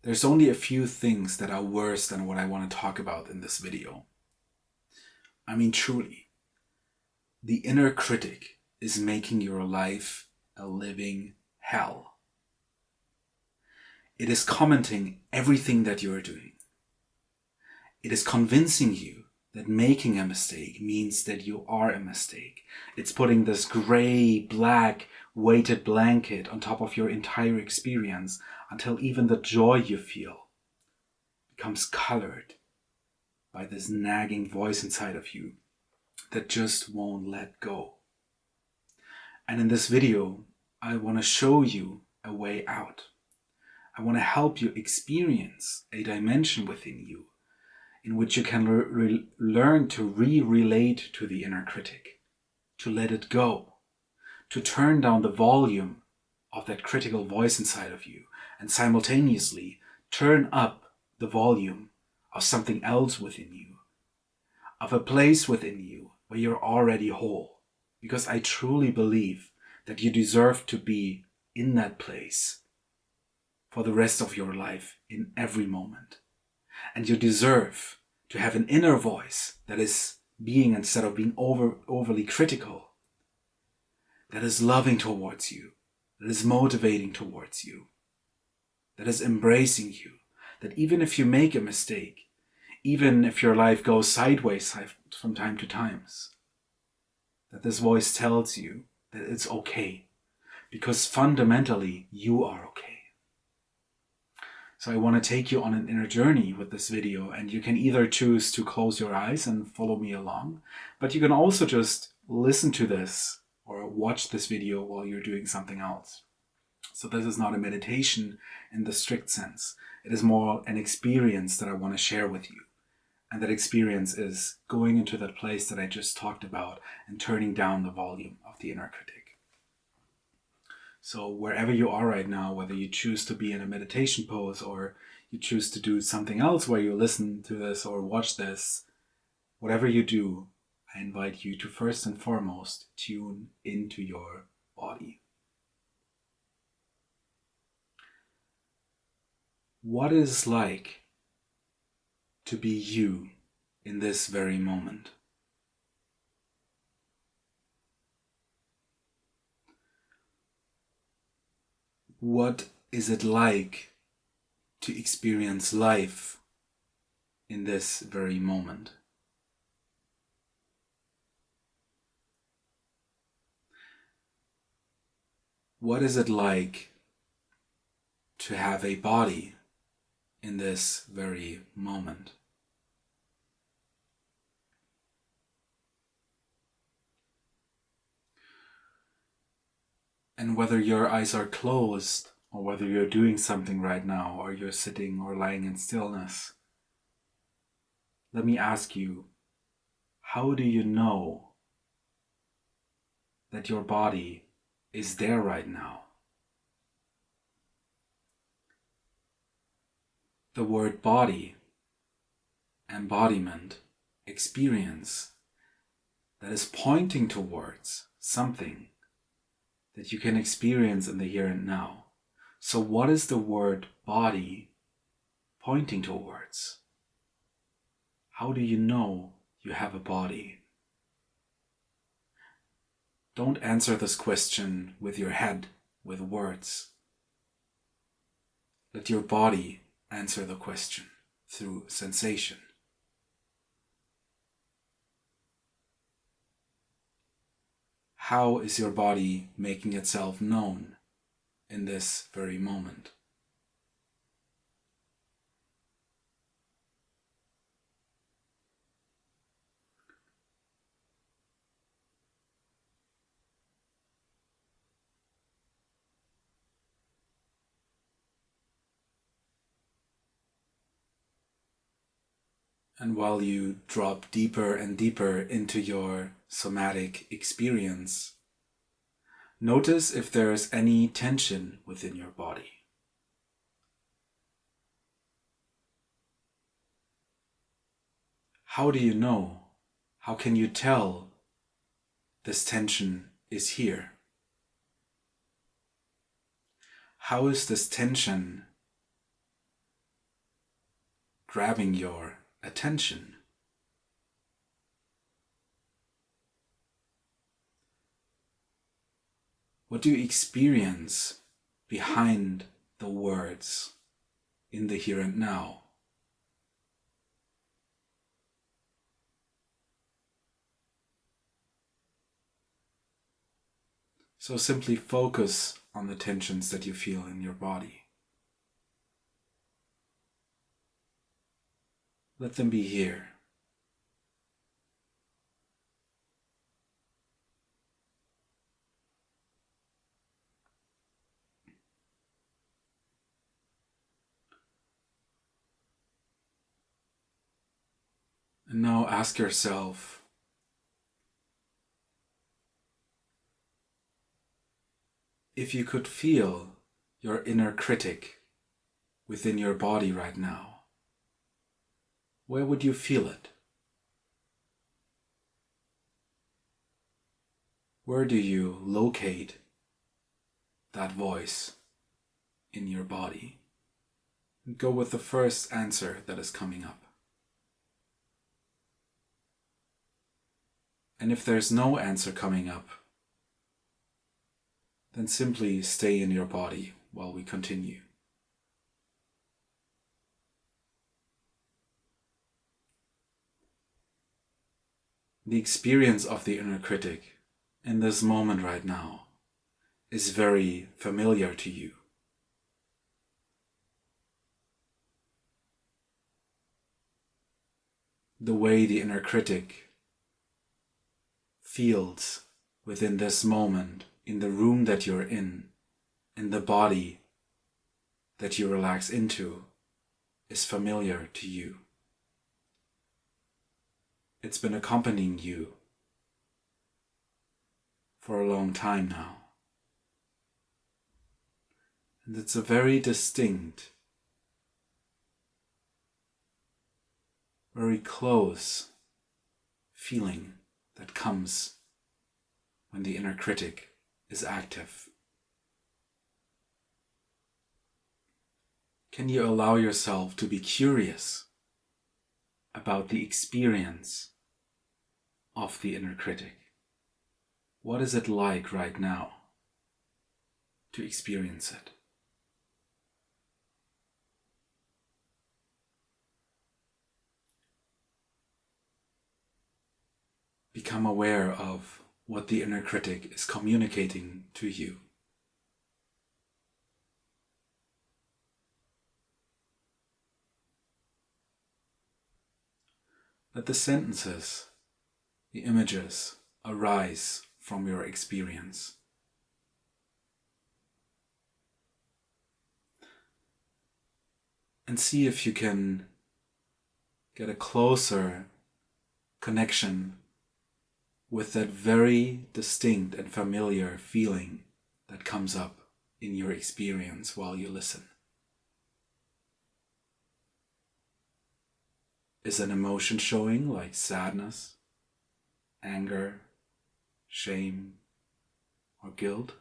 There's only a few things that are worse than what I want to talk about in this video. I mean, truly, the inner critic is making your life a living hell. It is commenting everything that you're doing. It is convincing you that making a mistake means that you are a mistake. It's putting this gray, black, weighted blanket on top of your entire experience until even the joy you feel becomes colored by this nagging voice inside of you that just won't let go. And in this video, I want to show you a way out. I want to help you experience a dimension within you in which you can learn to relate to the inner critic, to let it go, to turn down the volume of that critical voice inside of you, and simultaneously turn up the volume of something else within you, of a place within you where you're already whole. Because I truly believe that you deserve to be in that place for the rest of your life in every moment. And you deserve to have an inner voice that is being, instead of being overly critical, that is loving towards you, that is motivating towards you, that is embracing you, that even if you make a mistake, even if your life goes sideways from time to time, that this voice tells you that it's okay, because fundamentally you are okay. So I want to take you on an inner journey with this video, and you can either choose to close your eyes and follow me along, but you can also just listen to this or watch this video while you're doing something else. So this is not a meditation in the strict sense. It is more an experience that I want to share with you. And that experience is going into that place that I just talked about and turning down the volume of the inner critic. So wherever you are right now, whether you choose to be in a meditation pose or you choose to do something else where you listen to this or watch this, whatever you do, I invite you to first and foremost tune into your body. What is it like to be you in this very moment? What is it like to experience life in this very moment? What is it like to have a body in this very moment? And whether your eyes are closed or whether you're doing something right now or you're sitting or lying in stillness, let me ask you, how do you know that your body is there right now? The word body, embodiment, experience, that is pointing towards something that you can experience in the here and now. So what is the word body pointing towards? How do you know you have a body? Don't answer this question with your head, with words. Let your body answer the question through sensation. How is your body making itself known in this very moment? And while you drop deeper and deeper into your somatic experience, notice if there's any tension within your body. How do you know? How can you tell this tension is here? How is this tension grabbing your attention. What do you experience behind the words in the here and now? So simply focus on the tensions that you feel in your body. Let them be here. And now ask yourself, if you could feel your inner critic within your body right now, where would you feel it? Where do you locate that voice in your body? And go with the first answer that is coming up. And if there's no answer coming up, then simply stay in your body while we continue. The experience of the inner critic in this moment right now is very familiar to you. The way the inner critic feels within this moment, in the room that you're in the body that you relax into, is familiar to you. It's been accompanying you for a long time now. And it's a very distinct, very close feeling that comes when the inner critic is active. Can you allow yourself to be curious about the experience of the inner critic? What is it like right now to experience it? Become aware of what the inner critic is communicating to you. Let the sentences, the images, arise from your experience. And see if you can get a closer connection with that very distinct and familiar feeling that comes up in your experience while you listen. Is an emotion showing, like sadness, anger, shame, or guilt?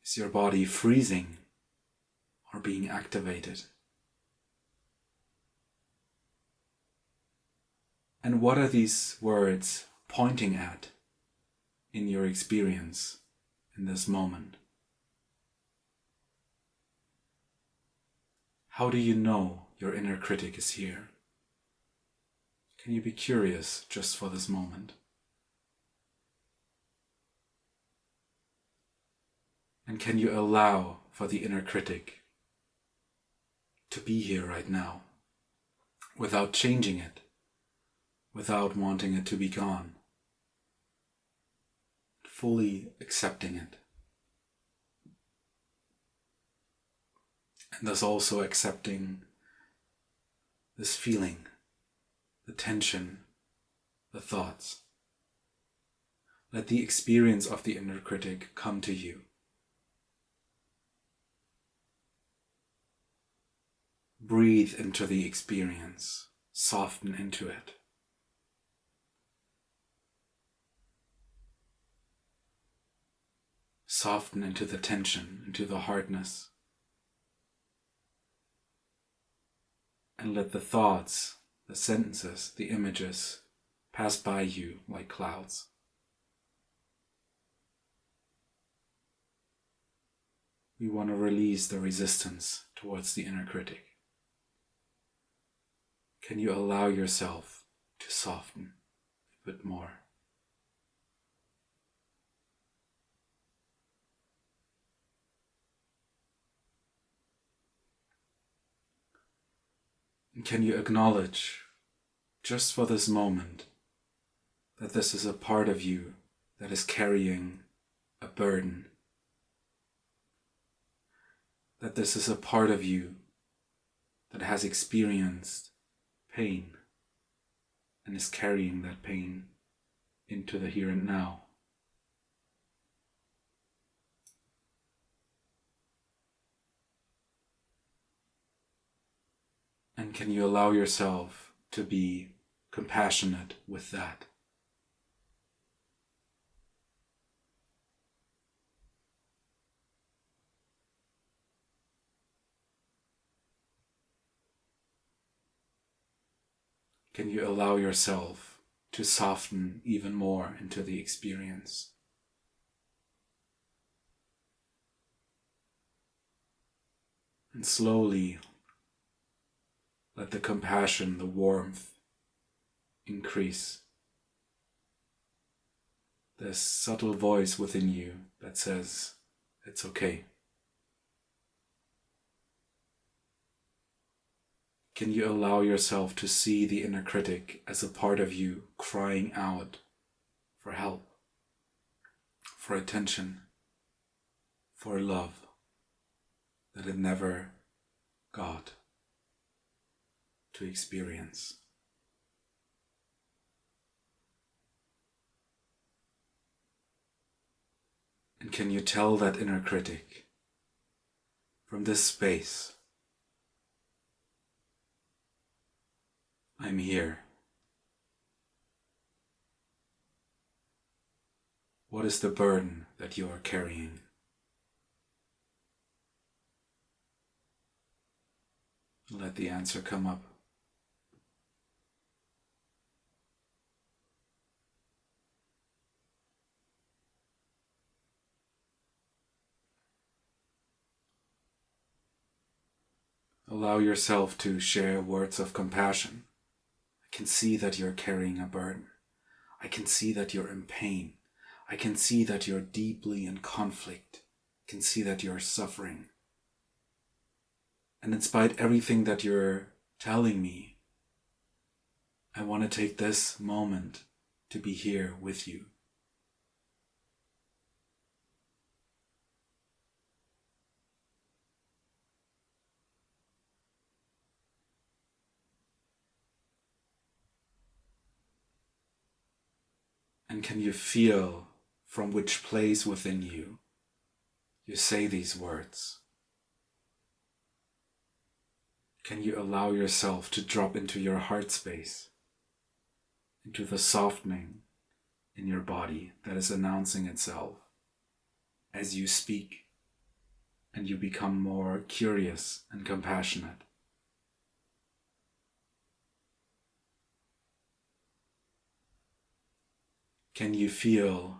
Is your body freezing or being activated? And what are these words pointing at in your experience in this moment? How do you know your inner critic is here? Can you be curious just for this moment? And can you allow for the inner critic to be here right now without changing it, without wanting it to be gone, fully accepting it? And thus also accepting this feeling, the tension, the thoughts. Let the experience of the inner critic come to you. Breathe into the experience, soften into it. Soften into the tension, into the hardness. and let the thoughts, the sentences, the images pass by you like clouds. We want to release the resistance towards the inner critic. Can you allow yourself to soften a bit more? And can you acknowledge, just for this moment, that this is a part of you that is carrying a burden? That this is a part of you that has experienced pain and is carrying that pain into the here and now. And can you allow yourself to be compassionate with that? Can you allow yourself to soften even more into the experience? And slowly let the compassion, the warmth increase. This subtle voice within you that says, it's okay. Can you allow yourself to see the inner critic as a part of you crying out for help, for attention, for love that it never got to experience? And can you tell that inner critic from this space, I'm here. What is the burden that you are carrying? Let the answer come up. Allow yourself to share words of compassion. I can see that you're carrying a burden. I can see that you're in pain. I can see that you're deeply in conflict. I can see that you're suffering. And in spite of everything that you're telling me, I want to take this moment to be here with you. And can you feel from which place within you you say these words? Can you allow yourself to drop into your heart space, into the softening in your body that is announcing itself as you speak and you become more curious and compassionate? Can you feel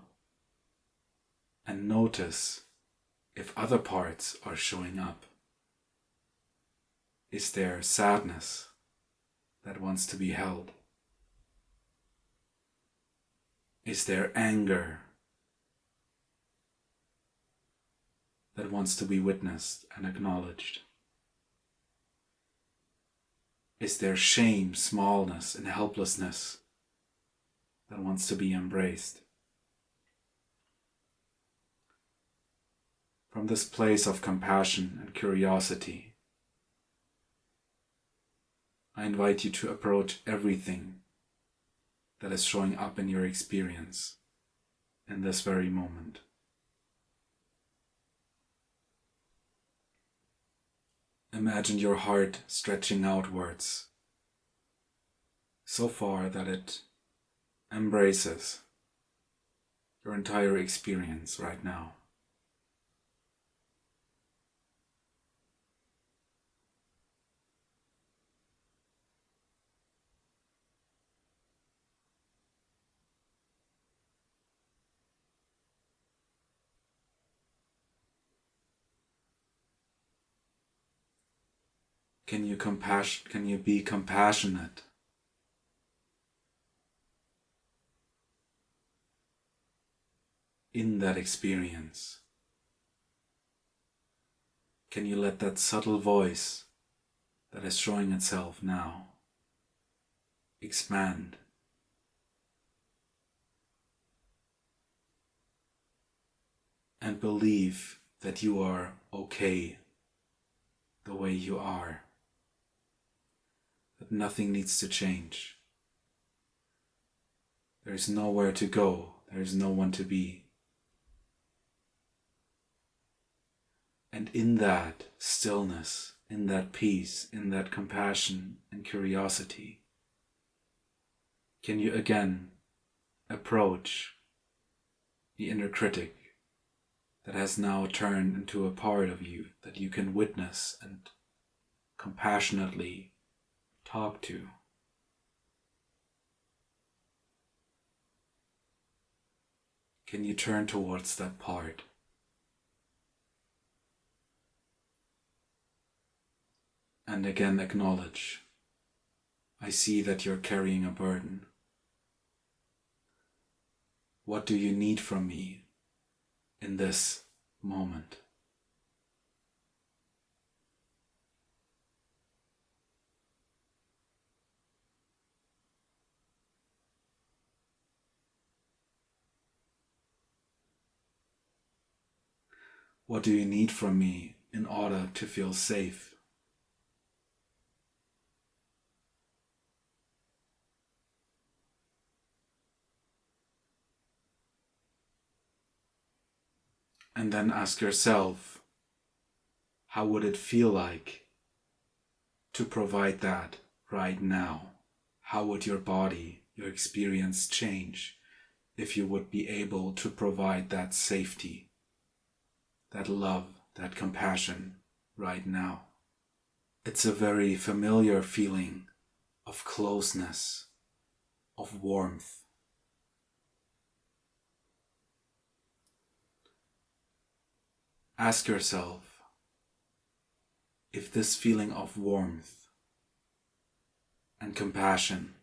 and notice if other parts are showing up? Is there sadness that wants to be held? Is there anger that wants to be witnessed and acknowledged? Is there shame, smallness, and helplessness that wants to be embraced? From this place of compassion and curiosity, I invite you to approach everything that is showing up in your experience in this very moment. Imagine your heart stretching outwards so far that it embraces your entire experience right now. Can you be compassionate in that experience? Can you let that subtle voice that is showing itself now expand? And believe that you are okay the way you are, that nothing needs to change. There is nowhere to go, there is no one to be. And in that stillness, in that peace, in that compassion and curiosity, can you again approach the inner critic that has now turned into a part of you that you can witness and compassionately talk to? Can you turn towards that part? And again acknowledge, I see that you're carrying a burden. What do you need from me in this moment? What do you need from me in order to feel safe? And then ask yourself, how would it feel like to provide that right now? How would your body, your experience change if you would be able to provide that safety, that love, that compassion right now? It's a very familiar feeling of closeness, of warmth. Ask yourself if this feeling of warmth and compassion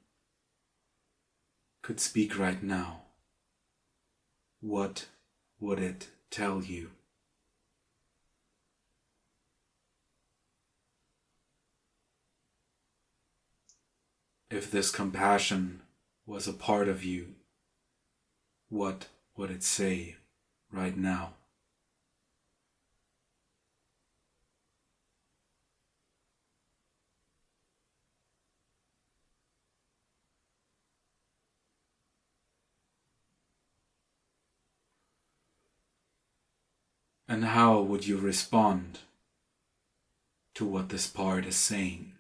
could speak right now, what would it tell you? If this compassion was a part of you, what would it say right now? And how would you respond to what this part is saying?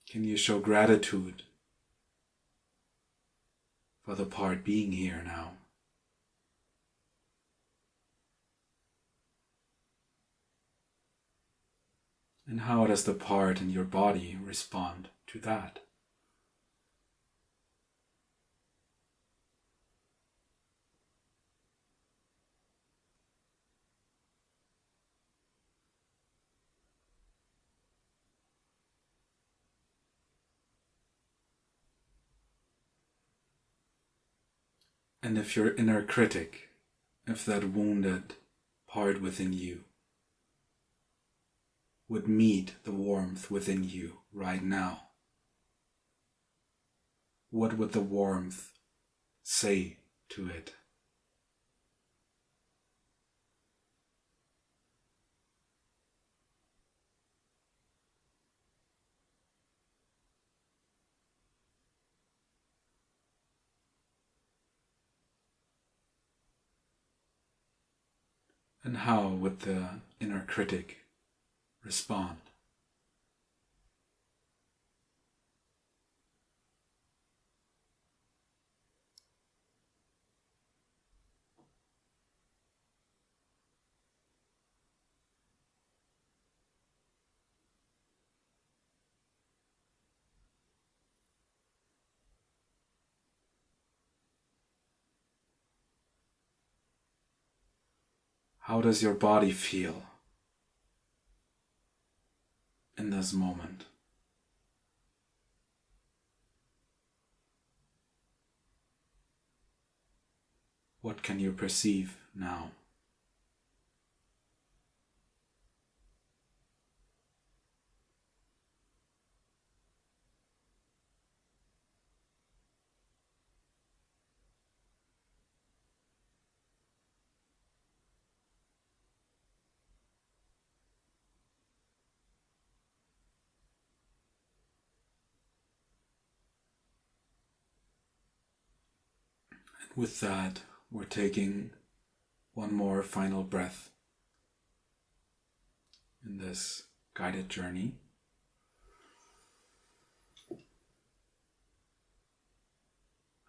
Can you show gratitude for the part being here now? And how does the part in your body respond to that? And if your inner critic, if that wounded part within you would meet the warmth within you right now, what would the warmth say to it? And how would the inner critic respond? How does your body feel in this moment? What can you perceive now? And with that, we're taking one more final breath in this guided journey.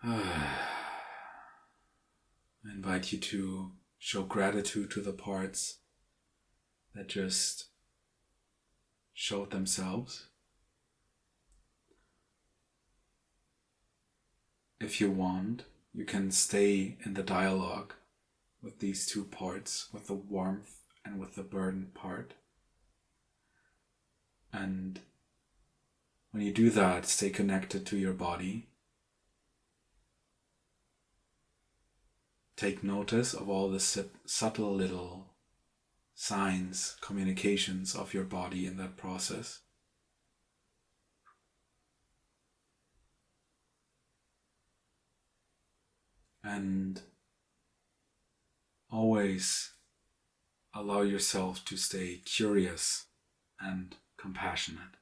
I invite you to show gratitude to the parts that just showed themselves. If you want, you can stay in the dialogue with these two parts, with the warmth and with the burden part. And when you do that, stay connected to your body. Take notice of all the subtle little signs, communications of your body in that process. And always allow yourself to stay curious and compassionate.